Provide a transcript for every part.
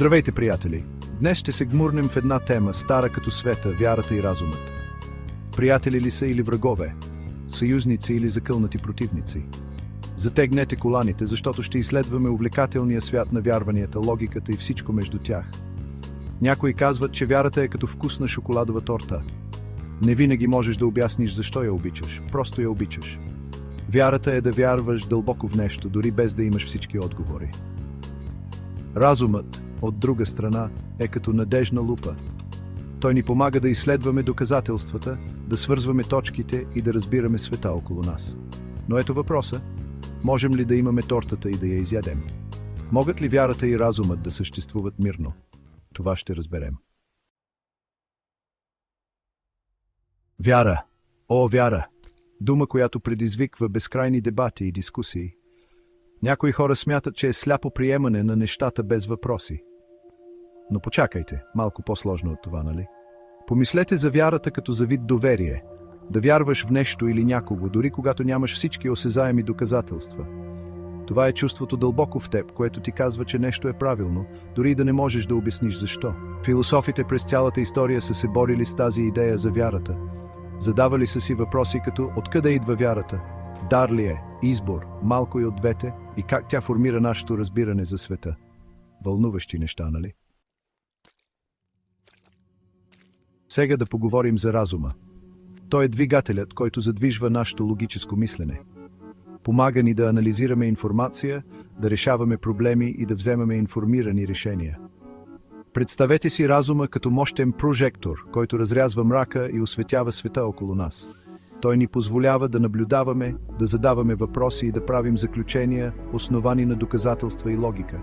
Здравейте, приятели! Днес ще се гмурнем в една тема, стара като света, вярата и разумът. Приятели ли са или врагове? Съюзници или закълнати противници? Затегнете коланите, защото ще изследваме увлекателния свят на вярванията, логиката и всичко между тях. Някои казват, че вярата е като вкусна шоколадова торта. Не винаги можеш да обясниш защо я обичаш, просто я обичаш. Вярата е да вярваш дълбоко в нещо, дори без да имаш всички отговори. Разумът, от друга страна, е като надеждна лупа. Той ни помага да изследваме доказателствата, да свързваме точките и да разбираме света около нас. Но ето въпроса: можем ли да имаме тортата и да я изядем? Могат ли вярата и разумът да съществуват мирно? Това ще разберем. Вяра. О, вяра! Дума, която предизвиква безкрайни дебати и дискусии. Някои хора смятат, че е сляпо приемане на нещата без въпроси. Но почакайте, малко по-сложно от това, нали? Помислете за вярата като за вид доверие. Да вярваш в нещо или някого, дори когато нямаш всички осезаеми доказателства. Това е чувството дълбоко в теб, което ти казва, че нещо е правилно, дори да не можеш да обясниш защо. Философите през цялата история са се борили с тази идея за вярата. Задавали са си въпроси като: откъде идва вярата? Дар ли е? Избор? Малко и от двете? И как тя формира нашето разбиране за света? Вълнуващи неща, нали? Сега да поговорим за разума. Той е двигателят, който задвижва нашето логическо мислене. Помага ни да анализираме информация, да решаваме проблеми и да вземаме информирани решения. Представете си разума като мощен прожектор, който разрязва мрака и осветява света около нас. Той ни позволява да наблюдаваме, да задаваме въпроси и да правим заключения, основани на доказателства и логика.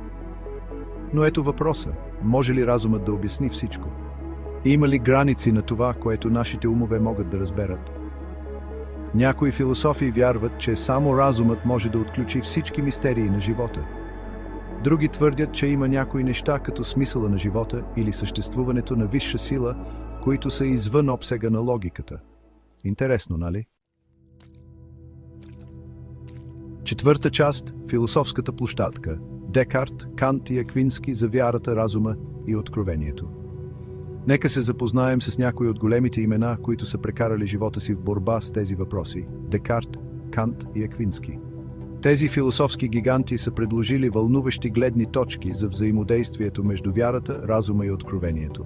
Но ето въпроса: може ли разумът да обясни всичко? Има ли граници на това, което нашите умове могат да разберат? Някои философи вярват, че само разумът може да отключи всички мистерии на живота. Други твърдят, че има някои неща, като смисъла на живота или съществуването на висша сила, които са извън обсега на логиката. Интересно, нали? Четвърта част – философската площадка. Декарт, Кант и Аквински за вярата, разума и откровението. Нека се запознаем с някои от големите имена, които са прекарали живота си в борба с тези въпроси. Декарт, Кант и Аквински. Тези философски гиганти са предложили вълнуващи гледни точки за взаимодействието между вярата, разума и откровението.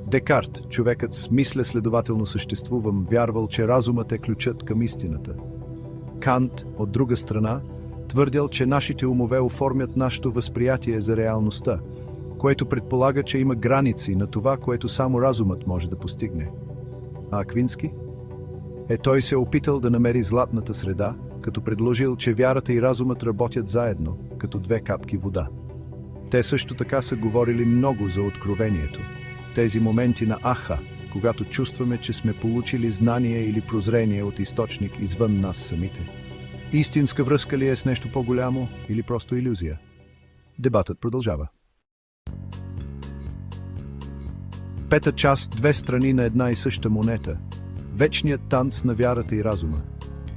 Декарт, човекът с мисля, следователно съществувам, вярвал, че разумът е ключът към истината. Кант, от друга страна, твърдял, че нашите умове оформят нашето възприятие за реалността, което предполага, че има граници на това, което само разумът може да постигне. А Аквински? Той се опитал да намери златната среда, като предложил, че вярата и разумът работят заедно, като две капки вода. Те също така са говорили много за откровението. Тези моменти на аха, когато чувстваме, че сме получили знание или прозрение от източник извън нас самите. Истинска връзка ли е с нещо по-голямо или просто илюзия? Дебатът продължава. Пета част – две страни на една и съща монета. Вечният танц на вярата и разума.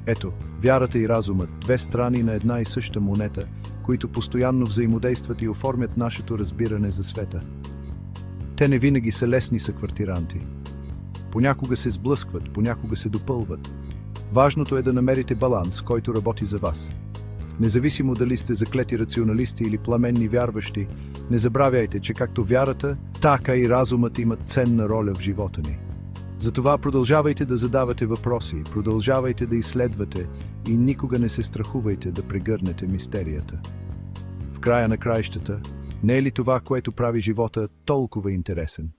Ето, вярата и разумът – две страни на една и съща монета, които постоянно взаимодействат и оформят нашето разбиране за света. Те не винаги са лесни съквартиранти. Понякога се сблъскват, понякога се допълват. Важното е да намерите баланс, който работи за вас. Независимо дали сте заклети рационалисти или пламенни вярващи, не забравяйте, че както вярата, така и разумът имат ценна роля в живота ни. Затова продължавайте да задавате въпроси, продължавайте да изследвате и никога не се страхувайте да прегърнете мистерията. В края на краищата, не е ли това, което прави живота толкова интересен?